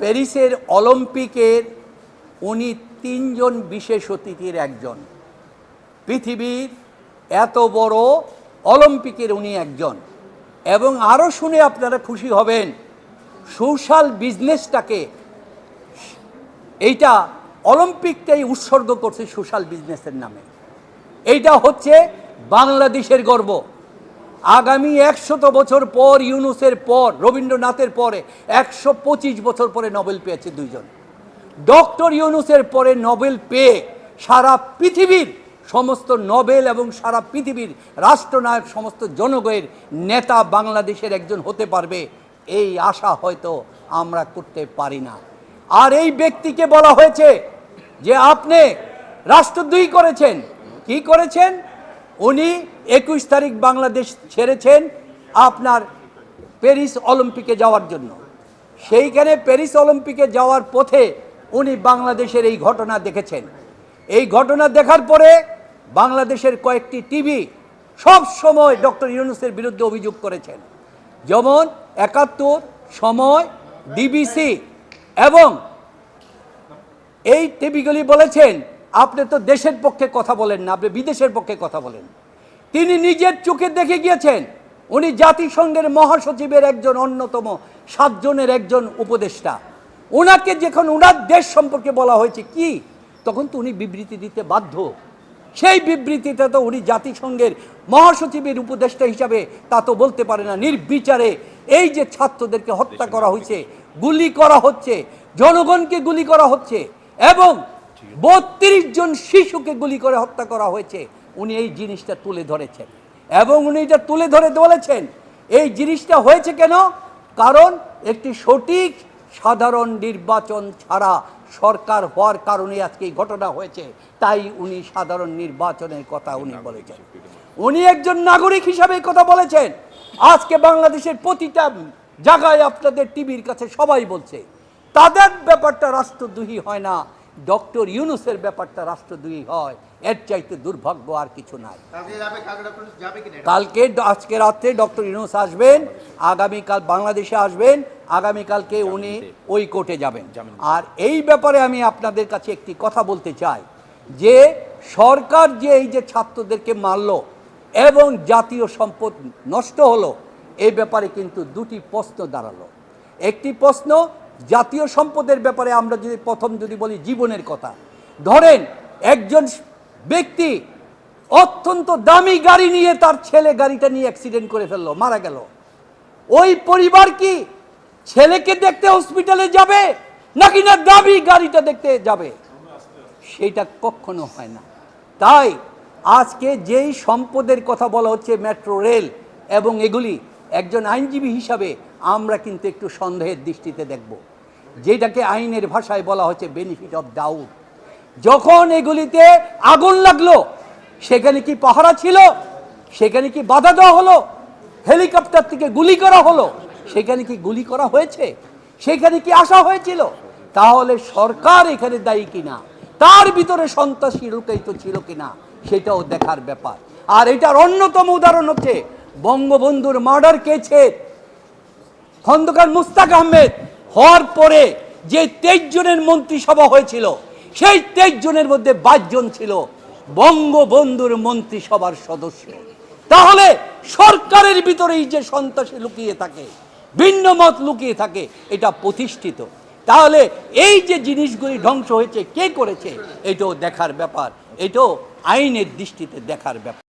প্যারিসের অলিম্পিকের উনি তিনজন বিশেষ অতিথির একজন। পৃথিবীর এত বড় অলিম্পিকের উনি একজন। এবং আরও শুনে আপনারা খুশি হবেন, সোশ্যাল বিজনেসটাকে এইটা অলিম্পিকটাই উৎসর্গ করছে সোশ্যাল বিজনেসের নামে। এইটা হচ্ছে বাংলাদেশের গর্ব। আগামী 100 বছর পর, ইউনুসের পর, রবীন্দ্রনাথের পরে 125 বছর পরে নোবেল পেয়েছে দুইজন। ডক্টর ইউনুসের পরে নোবেল পেয়ে সারা পৃথিবীর সমস্ত নোবেল এবং সারা পৃথিবীর রাষ্ট্রনায়ক, সমস্ত জনগণের নেতা বাংলাদেশের একজন হতে পারবে, এই আশা হয়তো আমরা করতে পারি না। আর এই ব্যক্তিকে বলা হয়েছে যে আপনি রাষ্ট্রদ্রোহী করেছেন। কি করেছেন? উনি 21 তারিখ বাংলাদেশ ছেড়েছেন আপনার প্যারিস অলিম্পিকে যাওয়ার জন্য। সেইখানে প্যারিস অলিম্পিকে যাওয়ার পথে উনি বাংলাদেশের এই ঘটনা দেখেছেন। এই ঘটনা দেখার পরে বাংলাদেশের কয়েকটি টিভি সব সময় ডক্টর ইউনুসের বিরুদ্ধে অভিযোগ করেছেন, যেমন 71, সময়, ডিবিসি, এবং এই টিভিগুলি বলেছেন আপনি তো দেশের পক্ষে কথা বলেন না, আপনি বিদেশের পক্ষে কথা বলেন। তিনি নিজের চোখে দেখে গিয়েছেন, উনি জাতিসংঘের মহাসচিবের একজন, অন্যতম 7 জনের একজন উপদেষ্টা। ওনাকে যখন ওনার দেশ সম্পর্কে বলা হয়েছে কি, তখন তো উনি বিবৃতি দিতে বাধ্য। সেই বিবৃতিটা তো উনি জাতিসংঘের মহাসচিবের উপদেষ্টা হিসাবে তা তো বলতে পারে না। নির্বিচারে এই যে ছাত্রদেরকে হত্যা করা হয়েছে, গুলি করা হচ্ছে, জনগণকে গুলি করা হচ্ছে, এবং 32 জন শিশুকে গুলি করে হত্যা করা হয়েছে, উনি এই জিনিসটা তুলে ধরেছেন। এবং উনি এটা তুলে ধরে বলেছেন এই জিনিসটা হয়েছে কেন? কারণ একটি সঠিক সাধারণ নির্বাচন ছাড়া সরকার হওয়ার কারণে আজকে এই ঘটনা হয়েছে। তাই উনি সাধারণ নির্বাচনের কথা উনি বলেছেন। উনি একজন নাগরিক হিসাবে কথা বলেছেন। আজকে বাংলাদেশের প্রতিটা জায়গায় আপনাদের টিভির কাছে সবাই বলছে তাদের ব্যাপারটা রাষ্ট্রদ্রোহী হয় না, ডক্টর ইউনুসের ব্যাপারটা রাষ্ট্রদ্রোহী হয়। এর চাইতে দুর্ভাগ্য আর কিছু নাই। কালকে, আজকে রাত্রে ডক্টর ইউনুস আসবেন, আগামীকাল বাংলাদেশে আসবেন, আগামীকালকে উনি ওই কোর্টে যাবেন। আর এই ব্যাপারে আমি আপনাদের কাছে একটি কথা বলতে চাই যে সরকার যে এই যে ছাত্রদেরকে মারল এবং জাতীয় সম্পদ নষ্ট হলো, এই ব্যাপারে কিন্তু দুটি প্রশ্ন দাঁড়ালো। একটি প্রশ্ন জাতীয় সম্পদের ব্যাপারে, আমরা যদি প্রথম যদি বলি জীবনের কথা, ধরেন একজন ব্যক্তি অত্যন্ত দামি গাড়ি নিয়ে তার ছেলে গাড়িটা নিয়ে অ্যাক্সিডেন্ট করে ফেললো, মারা গেল। ওই পরিবার কি ছেলেকে দেখতে হসপিটালে যাবে নাকি না দামি গাড়িটা দেখতে যাবে? সেটা কখনো হয় না। তাই আজকে যেই সম্পদের কথা বলা হচ্ছে, মেট্রো রেল এবং এগুলি, একজন আইনজীবী হিসাবে আমরা কিন্তু একটু সন্দেহের দৃষ্টিতে দেখব। যেটাকে আইনের ভাষায় বলা হচ্ছে বেনিফিট অফ ডাউট। যখন এগুলিতে আগুন লাগলো, সেখানে কি পাহারা ছিল? সেখানে কি বাধা দেওয়া হলো? হেলিকপ্টার থেকে গুলি করা হলো? সেখানে কি গুলি করা হয়েছে? সেখানে কি আসা হয়েছিল? তাহলে সরকার এখানে দায়ী কিনা, তার ভিতরে সন্ত্রাসী লুকায়িত ছিল কিনা, সেটাও দেখার ব্যাপার। আর এটার অন্যতম উদাহরণ হচ্ছে বঙ্গবন্ধুর মার্ডার কেসের খন্দকার মুস্তাক আহমেদ হওয়ার পরে যে 23 জনের মন্ত্রিসভা হয়েছিল, সেই 23 জনের মধ্যে 22 জন ছিল বঙ্গবন্ধুর মন্ত্রিসভার সদস্য। তাহলে সরকারের ভিতরেই যে সন্ত্রাসী লুকিয়ে থাকে, ভিন্ন মত লুকিয়ে থাকে, এটা প্রতিষ্ঠিত। তাহলে এই যে জিনিসগুলি ধ্বংস হয়েছে, কে করেছে, এটাও দেখার ব্যাপার, এটাও আইনের দৃষ্টিতে দেখার ব্যাপার।